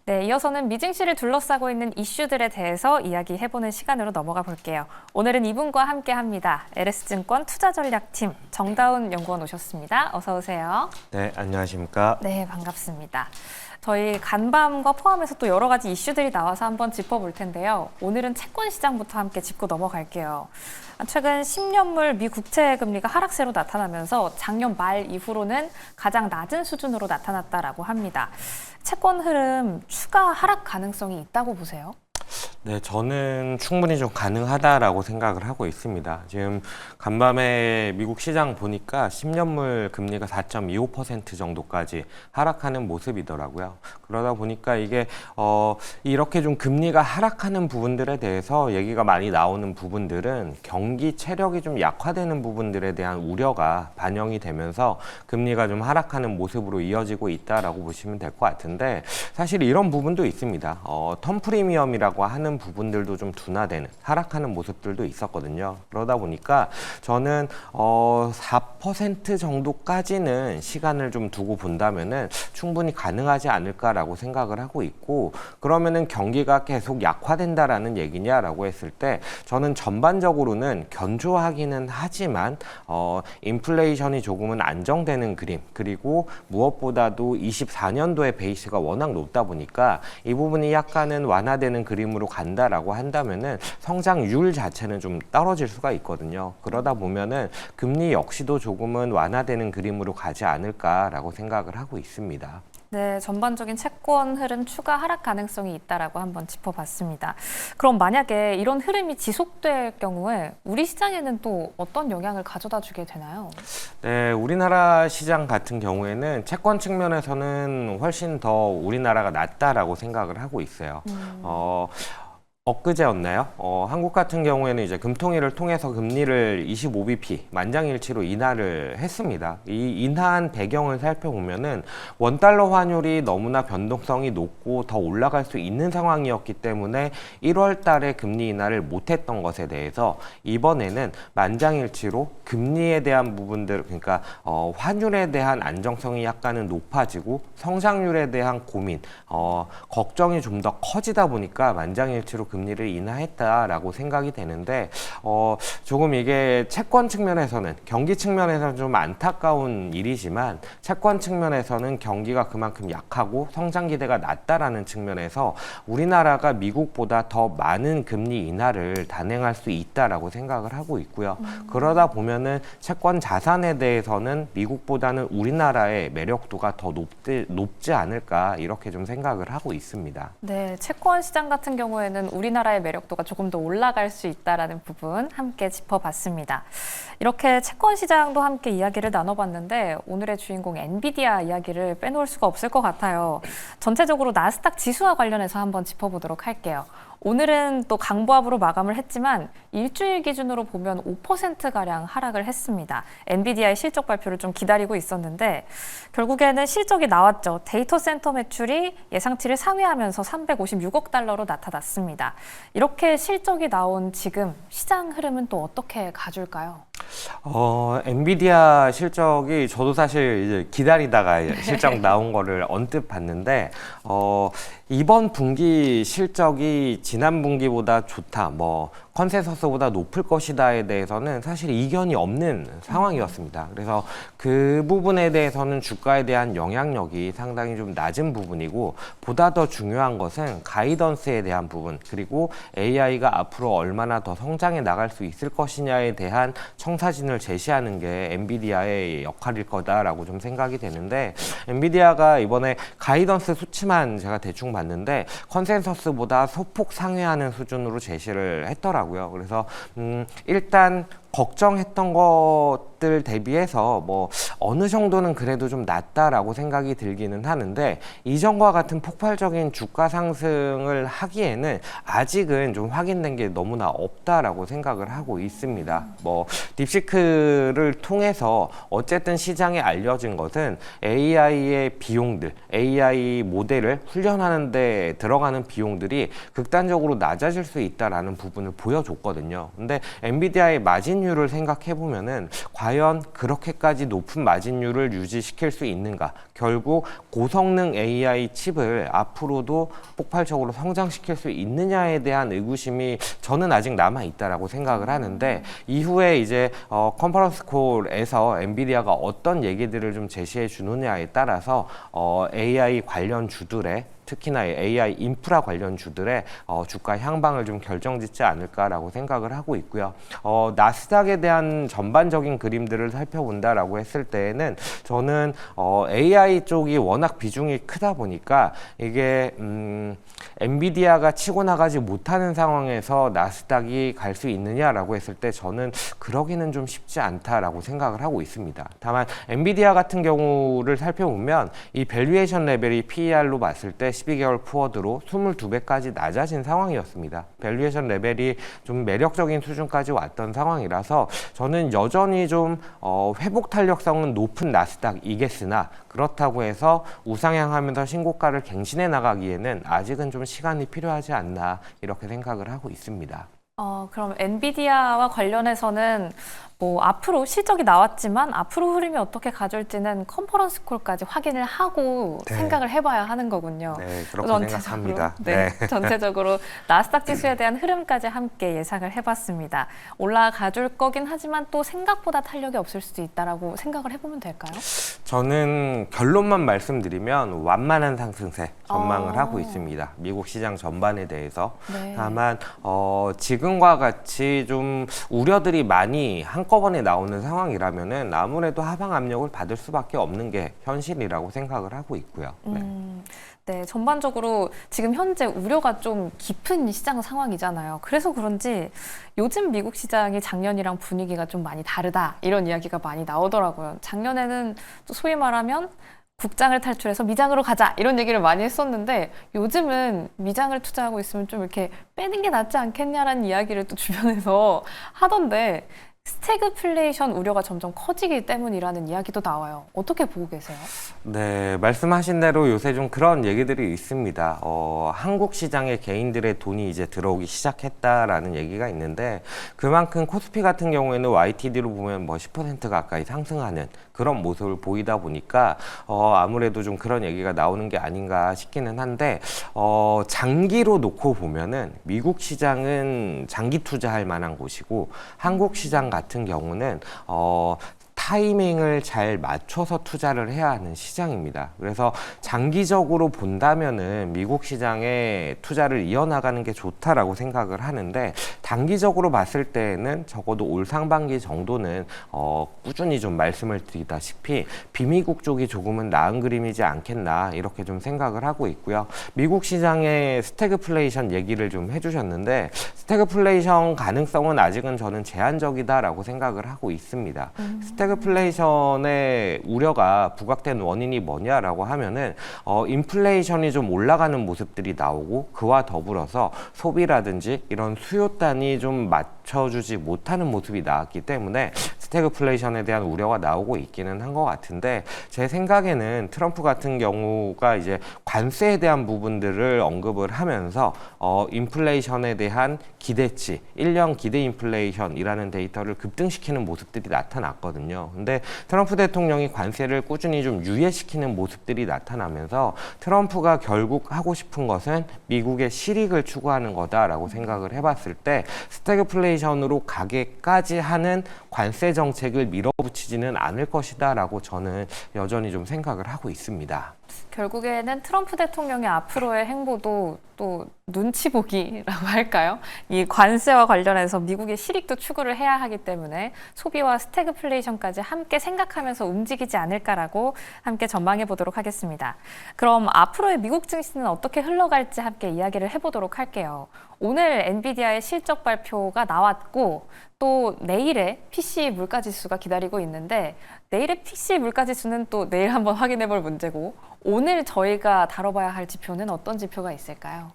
네, 이어서는 미증시를 둘러싸고 있는 이슈들에 대해서 이야기해보는 시간으로 넘어가 볼게요. 오늘은 이분과 함께합니다. LS증권 투자전략팀 정다운 연구원 오셨습니다. 어서 오세요. 네, 안녕하십니까. 네, 반갑습니다. 저희 간밤과 포함해서 또 여러 가지 이슈들이 나와서 한번 짚어볼 텐데요. 오늘은 채권 시장부터 함께 짚고 넘어갈게요. 최근 10년물 미 국채 금리가 하락세로 나타나면서 작년 말 이후로는 가장 낮은 수준으로 나타났다라고 합니다. 채권 흐름 추가 하락 가능성이 있다고 보세요? 네, 저는 충분히 좀 가능하다라고 생각을 하고 있습니다. 지금 간밤에 미국 시장 보니까 10년물 금리가 4.25% 정도까지 하락하는 모습이더라고요. 그러다 보니까 이게 이렇게 좀 금리가 하락하는 부분들에 대해서 얘기가 많이 나오는 부분들은 경기 체력이 좀 약화되는 부분들에 대한 우려가 반영이 되면서 금리가 좀 하락하는 모습으로 이어지고 있다라고 보시면 될 것 같은데, 사실 이런 부분도 있습니다. 텀 프리미엄이라고 하는 부분들도 좀 둔화되는, 하락하는 모습들도 있었거든요. 그러다 보니까 저는 4% 정도까지는 시간을 좀 두고 본다면은 충분히 가능하지 않을까라고 생각을 하고 있고, 그러면은 경기가 계속 약화된다라는 얘기냐라고 했을 때 저는 전반적으로는 견조하기는 하지만 인플레이션이 조금은 안정되는 그림, 그리고 무엇보다도 24년도의 베이스가 워낙 높다 보니까 이 부분이 약간은 완화되는 그림으로 간다라고 한다면은 성장률 자체는 좀 떨어질 수가 있거든요. 그러다 보면은 금리 역시도 조금은 완화되는 그림으로 가지 않을까라고 생각을 하고 있습니다. 네, 전반적인 채권 흐름 추가 하락 가능성이 있다라고 한번 짚어봤습니다. 그럼 만약에 이런 흐름이 지속될 경우에 우리 시장에는 또 어떤 영향을 가져다 주게 되나요? 네, 우리나라 시장 같은 경우에는 채권 측면에서는 훨씬 더 우리나라가 낫다라고 생각을 하고 있어요. 엊그제였나요? 한국 같은 경우에는 이제 금통위를 통해서 금리를 25bp 만장일치로 인하를 했습니다. 이 인하한 배경을 살펴보면은 원달러 환율이 너무나 변동성이 높고 더 올라갈 수 있는 상황이었기 때문에 1월 달에 금리 인하를 못했던 것에 대해서 이번에는 만장일치로 금리에 대한 부분들, 그러니까 환율에 대한 안정성이 약간은 높아지고 성장률에 대한 고민, 걱정이 좀 더 커지다 보니까 만장일치로 금리를 인하했다라고 생각이 되는데, 조금 이게 채권 측면에서는, 경기 측면에서는 좀 안타까운 일이지만 채권 측면에서는 경기가 그만큼 약하고 성장 기대가 낮다라는 측면에서 우리나라가 미국보다 더 많은 금리 인하를 단행할 수 있다라고 생각을 하고 있고요. 그러다 보면은 채권 자산에 대해서는 미국보다는 우리나라의 매력도가 더 높지 않을까, 이렇게 좀 생각을 하고 있습니다. 네, 채권 시장 같은 경우에는 우리나라의 매력도가 조금 더 올라갈 수 있다라는 부분 함께 짚어봤습니다. 이렇게 채권 시장도 함께 이야기를 나눠봤는데 오늘의 주인공 엔비디아 이야기를 빼놓을 수가 없을 것 같아요. 전체적으로 나스닥 지수와 관련해서 한번 짚어보도록 할게요. 오늘은 또 강보합으로 마감을 했지만 일주일 기준으로 보면 5%가량 하락을 했습니다. 엔비디아의 실적 발표를 좀 기다리고 있었는데 결국에는 실적이 나왔죠. 데이터 센터 매출이 예상치를 상회하면서 356억 달러로 나타났습니다. 이렇게 실적이 나온 지금 시장 흐름은 또 어떻게 가줄까요? 엔비디아 실적이 저도 사실 이제 기다리다가 실적 나온 거를 언뜻 봤는데, 이번 분기 실적이 지난 분기보다 좋다, 컨센서스보다 높을 것이다에 대해서는 사실 이견이 없는 상황이었습니다. 그래서 그 부분에 대해서는 주가에 대한 영향력이 상당히 좀 낮은 부분이고, 보다 더 중요한 것은 가이던스에 대한 부분, 그리고 AI가 앞으로 얼마나 더 성장해 나갈 수 있을 것이냐에 대한 청사진을 제시하는 게 엔비디아의 역할일 거다라고 좀 생각이 되는데, 엔비디아가 이번에 가이던스 수치만 제가 대충 봤는데 컨센서스보다 소폭 상회하는 수준으로 제시를 했더라고요. 그래서 일단 걱정했던 것들 대비해서 어느 정도는 그래도 좀 낫다라고 생각이 들기는 하는데, 이전과 같은 폭발적인 주가 상승을 하기에는 아직은 좀 확인된 게 너무나 없다라고 생각을 하고 있습니다. 딥시크를 통해서 어쨌든 시장에 알려진 것은 AI의 비용들, AI 모델을 훈련하는 데 들어가는 비용들이 극단적으로 낮아질 수 있다라는 부분을 보여줬거든요. 근데 엔비디아의 마진 마진율을 생각해 보면은 과연 그렇게까지 높은 마진율을 유지시킬 수 있는가? 결국 고성능 AI 칩을 앞으로도 폭발적으로 성장시킬 수 있느냐에 대한 의구심이 저는 아직 남아 있다라고 생각을 하는데, 이후에 이제 컨퍼런스 콜에서 엔비디아가 어떤 얘기들을 좀 제시해 주느냐에 따라서 AI 관련 주들의, 특히나 AI 인프라 관련 주들의 주가 향방을 좀 결정짓지 않을까라고 생각을 하고 있고요. 나스닥에 대한 전반적인 그림들을 살펴본다라고 했을 때에는 저는 AI 쪽이 워낙 비중이 크다 보니까 이게 엔비디아가 치고 나가지 못하는 상황에서 나스닥이 갈 수 있느냐라고 했을 때 저는 그러기는 좀 쉽지 않다라고 생각을 하고 있습니다. 다만 엔비디아 같은 경우를 살펴보면 이 밸류에이션 레벨이 PER로 봤을 때 12개월 포워드로 22배까지 낮아진 상황이었습니다. 밸류에이션 레벨이 좀 매력적인 수준까지 왔던 상황이라서 저는 여전히 좀 회복 탄력성은 높은 나스닥이겠으나, 그렇다고 해서 우상향하면서 신고가를 갱신해 나가기에는 아직은 좀 시간이 필요하지 않나, 이렇게 생각을 하고 있습니다. 그럼 엔비디아와 관련해서는 뭐 앞으로 실적이 나왔지만 앞으로 흐름이 어떻게 가줄지는 컨퍼런스 콜까지 확인을 하고 네. 생각을 해봐야 하는 거군요. 네, 그렇게 전체적으로, 생각합니다. 네, 전체적으로 나스닥 지수에 대한 흐름까지 함께 예상을 해봤습니다. 올라가줄 거긴 하지만 또 생각보다 탄력이 없을 수도 있다라고 생각을 해보면 될까요? 저는 결론만 말씀드리면 완만한 상승세 전망을 하고 있습니다. 미국 시장 전반에 대해서. 네. 다만 지금과 같이 좀 우려들이 많이 한꺼번에 나오는 상황이라면은 아무래도 하방 압력을 받을 수밖에 없는 게 현실이라고 생각을 하고 있고요. 네. 네, 전반적으로 지금 현재 우려가 좀 깊은 시장 상황이잖아요. 그래서 그런지 요즘 미국 시장이 작년이랑 분위기가 좀 많이 다르다, 이런 이야기가 많이 나오더라고요. 작년에는 또 소위 말하면 국장을 탈출해서 미장으로 가자, 이런 얘기를 많이 했었는데 요즘은 미장을 투자하고 있으면 좀 이렇게 빼는 게 낫지 않겠냐라는 이야기를 또 주변에서 하던데, 스태그플레이션 우려가 점점 커지기 때문이라는 이야기도 나와요. 어떻게 보고 계세요? 네, 말씀하신 대로 요새 좀 그런 얘기들이 있습니다. 한국 시장에 개인들의 돈이 이제 들어오기 시작했다라는 얘기가 있는데, 그만큼 코스피 같은 경우에는 YTD로 보면 뭐 10% 가까이 상승하는 그런 모습을 보이다 보니까 아무래도 좀 그런 얘기가 나오는 게 아닌가 싶기는 한데, 장기로 놓고 보면은 미국 시장은 장기 투자할 만한 곳이고, 한국 시장 같은 경우는 타이밍을 잘 맞춰서 투자를 해야 하는 시장입니다. 그래서 장기적으로 본다면은 미국 시장에 투자를 이어나가는 게 좋다라고 생각을 하는데, 단기적으로 봤을 때에는 적어도 올 상반기 정도는 꾸준히 좀 말씀을 드리다시피 비미국 쪽이 조금은 나은 그림이지 않겠나, 이렇게 좀 생각을 하고 있고요. 미국 시장의 스태그플레이션 얘기를 좀 해주셨는데, 스태그플레이션 가능성은 아직은 저는 제한적이다라고 생각을 하고 있습니다. 스태그플레이션의 우려가 부각된 원인이 뭐냐라고 하면은 인플레이션이 좀 올라가는 모습들이 나오고, 그와 더불어서 소비라든지 이런 수요단이 좀 맞춰주지 못하는 모습이 나왔기 때문에 스태그플레이션에 대한 우려가 나오고 있기는 한 것 같은데, 제 생각에는 트럼프 같은 경우가 이제 관세에 대한 부분들을 언급을 하면서 인플레이션에 대한 기대치, 1년 기대 인플레이션이라는 데이터를 급등시키는 모습들이 나타났거든요. 근데 트럼프 대통령이 관세를 꾸준히 좀 유예시키는 모습들이 나타나면서 트럼프가 결국 하고 싶은 것은 미국의 실익을 추구하는 거다라고 생각을 해봤을 때, 스태그플레이션으로 가게까지 하는 관세 정책을 밀어붙이지는 않을 것이다라고 저는 여전히 좀 생각을 하고 있습니다. 결국에는 트럼프 대통령의 앞으로의 행보도 또 눈치 보기라고 할까요? 이 관세와 관련해서 미국의 실익도 추구를 해야 하기 때문에 소비와 스태그플레이션까지 함께 생각하면서 움직이지 않을까라고 함께 전망해 보도록 하겠습니다. 그럼 앞으로의 미국 증시는 어떻게 흘러갈지 함께 이야기를 해보도록 할게요. 오늘 엔비디아의 실적 발표가 나왔고, 또 내일의 PC 물가지수가 기다리고 있는데, 내일의 PC 물가지수는 또 내일 한번 확인해 볼 문제고, 오늘 저희가 다뤄봐야 할 지표는 어떤 지표가 있을까요?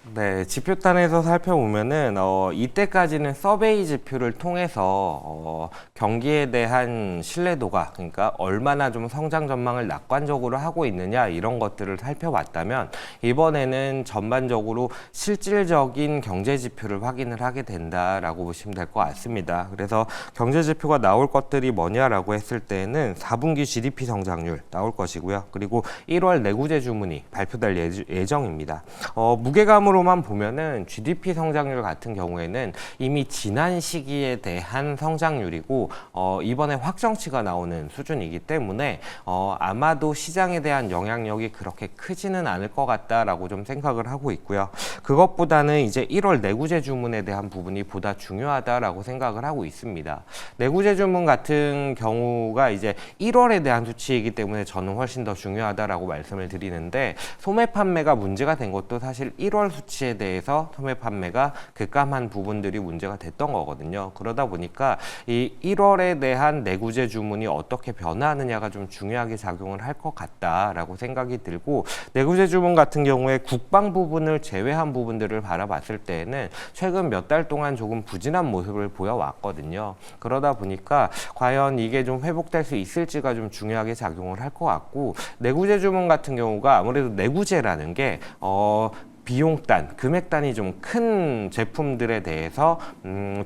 네, 지표단에서 살펴보면은 이때까지는 서베이 지표를 통해서 경기에 대한 신뢰도가, 그러니까 얼마나 좀 성장 전망을 낙관적으로 하고 있느냐 이런 것들을 살펴봤다면, 이번에는 전반적으로 실질적인 경제 지표를 확인을 하게 된다라고 보시면 될 것 같습니다. 그래서 경제 지표가 나올 것들이 뭐냐라고 했을 때는 4분기 GDP 성장률 나올 것이고요. 그리고 1월 내구재 주문이 발표될 예정입니다. 무게감으로만 보면은 GDP 성장률 같은 경우에는 이미 지난 시기에 대한 성장률이고 이번에 확정치가 나오는 수준이기 때문에 아마도 시장에 대한 영향력이 그렇게 크지는 않을 것 같다라고 좀 생각을 하고 있고요. 그것보다는 이제 1월 내구재 주문에 대한 부분이 보다 중요하다라고 생각을 하고 있습니다. 내구재 주문 같은 경우가 이제 1월에 대한 수치이기 때문에 저는 훨씬 더 중요하다라고 말씀을 드리는데, 소매 판매가 문제가 된 것도 사실 1월 수치에 대해서 소매 판매가 급감한 부분들이 문제가 됐던 거거든요. 그러다 보니까 이 1월에 대한 내구재 주문이 어떻게 변화하느냐가 좀 중요하게 작용을 할 것 같다라고 생각이 들고, 내구재 주문 같은 경우에 국방 부분을 제외한 부분들을 바라봤을 때에는 최근 몇 달 동안 조금 부진한 모습을 보여왔거든요. 그러다 보니까 과연 이게 좀 회복될 수 있을지가 좀 중요하게 작용을 할 것 같고, 내구재 주문 같은 경우가 아무래도 내구재라는 게 비용단, 금액단이 좀 큰 제품들에 대해서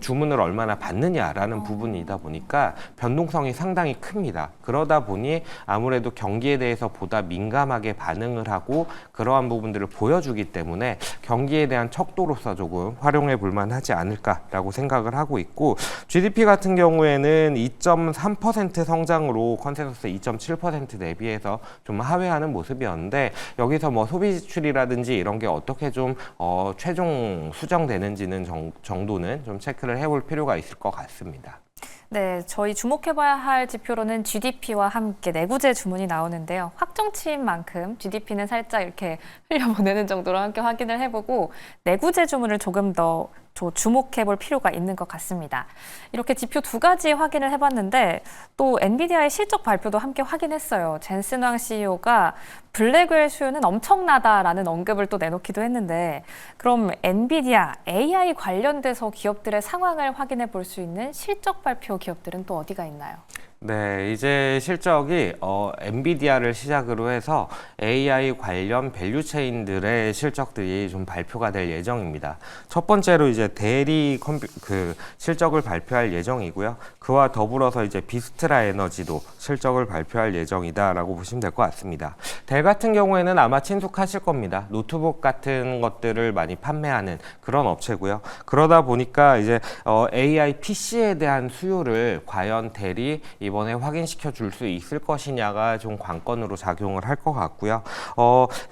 주문을 얼마나 받느냐라는 부분이다 보니까 변동성이 상당히 큽니다. 그러다 보니 아무래도 경기에 대해서 보다 민감하게 반응을 하고 그러한 부분들을 보여주기 때문에 경기에 대한 척도로서 조금 활용해 볼 만하지 않을까라고 생각을 하고 있고, GDP 같은 경우에는 2.3% 성장으로 컨센서스 2.7% 대비해서 좀 하회하는 모습이었는데, 여기서 뭐 소비 지출이라든지 이런 게 어떻게 좀 최종 수정되는지는 정도는 좀 체크를 해볼 필요가 있을 것 같습니다. 네, 저희 주목해봐야 할 지표로는 GDP와 함께 내구재 주문이 나오는데요. 확정치인 만큼 GDP는 살짝 이렇게 흘려보내는 정도로 함께 확인을 해보고, 내구재 주문을 조금 더 주목해볼 필요가 있는 것 같습니다. 이렇게 지표 두 가지 확인을 해봤는데, 또 엔비디아의 실적 발표도 함께 확인했어요. 젠슨 왕 CEO가 블랙웰 수요는 엄청나다라는 언급을 또 내놓기도 했는데, 그럼 엔비디아, AI 관련돼서 기업들의 상황을 확인해 볼 수 있는 실적 발표 기업들은 또 어디가 있나요? 네, 이제 실적이 엔비디아를 시작으로 해서 AI 관련 밸류체인들의 실적들이 좀 발표가 될 예정입니다. 첫 번째로 이제 대리 실적을 발표할 예정이고요. 그와 더불어서 이제 비스트라 에너지도 실적을 발표할 예정이다라고 보시면 될 것 같습니다. 델 같은 경우에는 아마 친숙하실 겁니다. 노트북 같은 것들을 많이 판매하는 그런 업체고요. 그러다 보니까 이제 AI PC에 대한 수요를 과연 델이 이번에 확인시켜 줄 수 있을 것이냐가 좀 관건으로 작용을 할 것 같고요.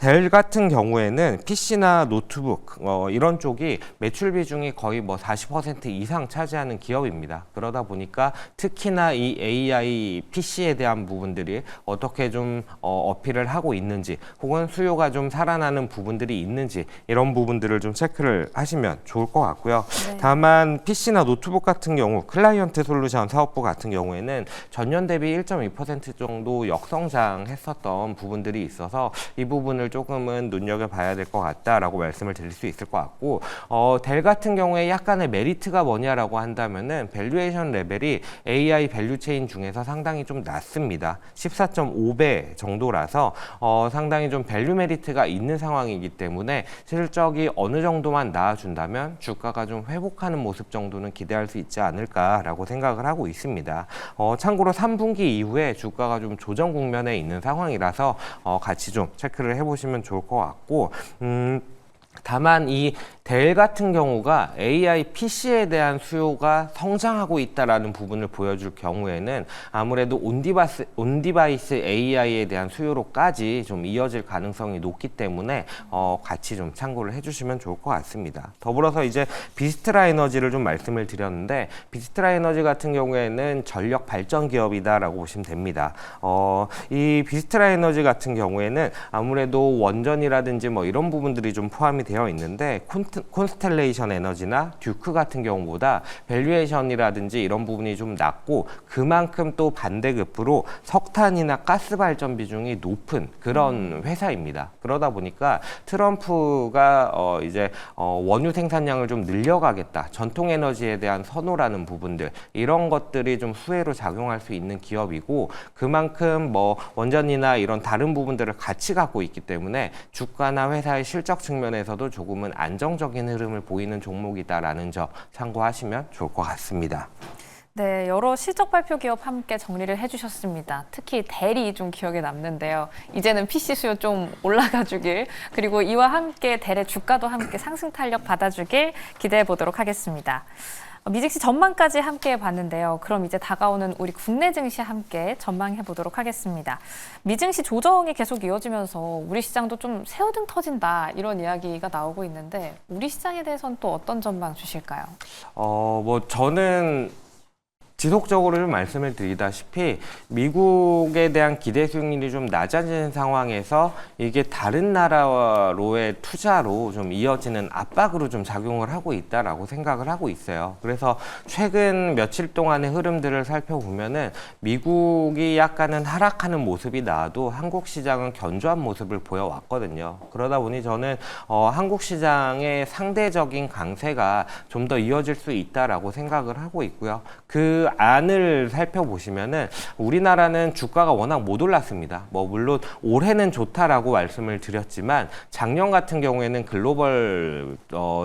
델 같은 경우에는 PC나 노트북 이런 쪽이 매출 비중이 거의 뭐 40% 이상 차지하는 기업입니다. 그러다 보니까 특히나 이 AI PC에 대한 부분들이 어떻게 좀 어필을 하고 있는지, 혹은 수요가 좀 살아나는 부분들이 있는지, 이런 부분들을 좀 체크를 하시면 좋을 것 같고요. 네. 다만 PC나 노트북 같은 경우, 클라이언트 솔루션 사업부 같은 경우에는 전년 대비 1.2% 정도 역성장했었던 부분들이 있어서 이 부분을 조금은 눈여겨봐야 될 것 같다라고 말씀을 드릴 수 있을 것 같고, 델 같은 경우에 약간의 메리트가 뭐냐라고 한다면은 밸류에이션 레벨이 AI 밸류체인 중에서 상당히 좀 낮습니다. 14.5배 정도라서 상당히 좀 밸류 메리트가 있는 상황이기 때문에 실적이 어느 정도만 나아준다면 주가가 좀 회복하는 모습 정도는 기대할 수 있지 않을까라고 생각을 하고 있습니다. 참고로 3분기 이후에 주가가 좀 조정 국면에 있는 상황이라서 같이 좀 체크를 해보시면 좋을 것 같고, 다만 이 델 같은 경우가 AI PC에 대한 수요가 성장하고 있다라는 부분을 보여줄 경우에는 아무래도 온디바이스 AI에 대한 수요로까지 좀 이어질 가능성이 높기 때문에 같이 좀 참고를 해주시면 좋을 것 같습니다. 더불어서 이제 비스트라 에너지를 좀 말씀을 드렸는데, 비스트라 에너지 같은 경우에는 전력 발전 기업이다라고 보시면 됩니다. 이 비스트라 에너지 같은 경우에는 아무래도 원전이라든지 뭐 이런 부분들이 좀 포함이 포함이 되어 있는데 콘스텔레이션 에너지나 듀크 같은 경우보다 밸류에이션이라든지 이런 부분이 좀 낮고 그만큼 또 반대급부로 석탄이나 가스 발전 비중이 높은 그런 회사입니다. 그러다 보니까 트럼프가 이제 원유 생산량을 좀 늘려가겠다. 전통 에너지에 대한 선호라는 부분들 이런 것들이 좀 수혜로 작용할 수 있는 기업이고 그만큼 뭐 원전이나 이런 다른 부분들을 같이 갖고 있기 때문에 주가나 회사의 실적 측면에서도 조금은 안정적인 흐름을 보이는 종목이다라는 점 참고하시면 좋을 것 같습니다. 네, 여러 실적 발표 기업 함께 정리를 해주셨습니다. 특히 델이 좀 기억에 남는데요. 이제는 PC 수요 좀 올라가주길, 그리고 이와 함께 델의 주가도 함께 상승 탄력 받아주길 기대해 보도록 하겠습니다. 미증시 전망까지 함께 봤는데요. 그럼 이제 다가오는 우리 국내 증시 함께 전망해 보도록 하겠습니다. 미증시 조정이 계속 이어지면서 우리 시장도 좀 새우등 터진다 이런 이야기가 나오고 있는데 우리 시장에 대해서는 또 어떤 전망 주실까요? 저는 지속적으로 좀 말씀을 드리다시피 미국에 대한 기대 수익률이 좀 낮아지는 상황에서 이게 다른 나라로의 투자로 좀 이어지는 압박으로 좀 작용을 하고 있다라고 생각을 하고 있어요. 그래서 최근 며칠 동안의 흐름들을 살펴보면은 미국이 약간은 하락하는 모습이 나와도 한국 시장은 견조한 모습을 보여왔거든요. 그러다 보니 저는 한국 시장의 상대적인 강세가 좀 더 이어질 수 있다라고 생각을 하고 있고요. 그 안을 살펴보시면은 우리나라는 주가가 워낙 못 올랐습니다. 물론 올해는 좋다라고 말씀을 드렸지만 작년 같은 경우에는 글로벌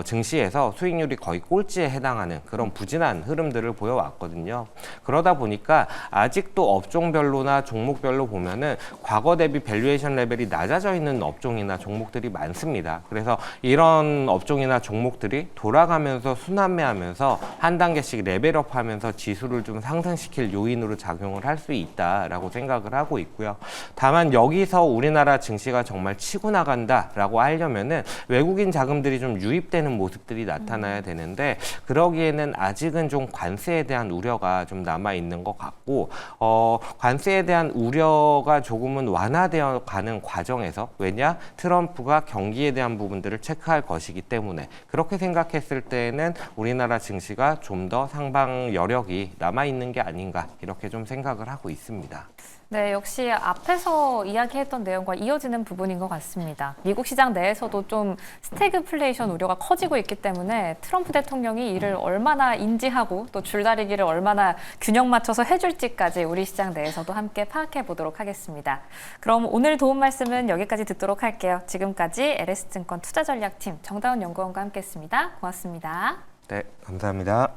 증시에서 수익률이 거의 꼴찌에 해당하는 그런 부진한 흐름들을 보여왔거든요. 그러다 보니까 아직도 업종별로나 종목별로 보면은 과거 대비 밸류에이션 레벨이 낮아져 있는 업종이나 종목들이 많습니다. 그래서 이런 업종이나 종목들이 돌아가면서 순환매하면서 한 단계씩 레벨업하면서 지수를 좀 상승시킬 요인으로 작용을 할 수 있다라고 생각을 하고 있고요. 다만 여기서 우리나라 증시가 정말 치고 나간다라고 하려면은 외국인 자금들이 좀 유입되는 모습들이 나타나야 되는데 그러기에는 아직은 좀 관세에 대한 우려가 좀 남아 있는 것 같고 관세에 대한 우려가 조금은 완화되어 가는 과정에서 왜냐 트럼프가 경기에 대한 부분들을 체크할 것이기 때문에 그렇게 생각했을 때는 우리나라 증시가 좀 더 상방 여력이 남아있는 게 아닌가 이렇게 좀 생각을 하고 있습니다. 네, 역시 앞에서 이야기했던 내용과 이어지는 부분인 것 같습니다. 미국 시장 내에서도 좀 스태그플레이션 우려가 커지고 있기 때문에 트럼프 대통령이 이를 얼마나 인지하고 또 줄다리기를 얼마나 균형 맞춰서 해줄지까지 우리 시장 내에서도 함께 파악해 보도록 하겠습니다. 그럼 오늘 도움 말씀은 여기까지 듣도록 할게요. 지금까지 LS증권 투자전략팀 정다운 연구원과 함께했습니다. 고맙습니다. 네, 감사합니다.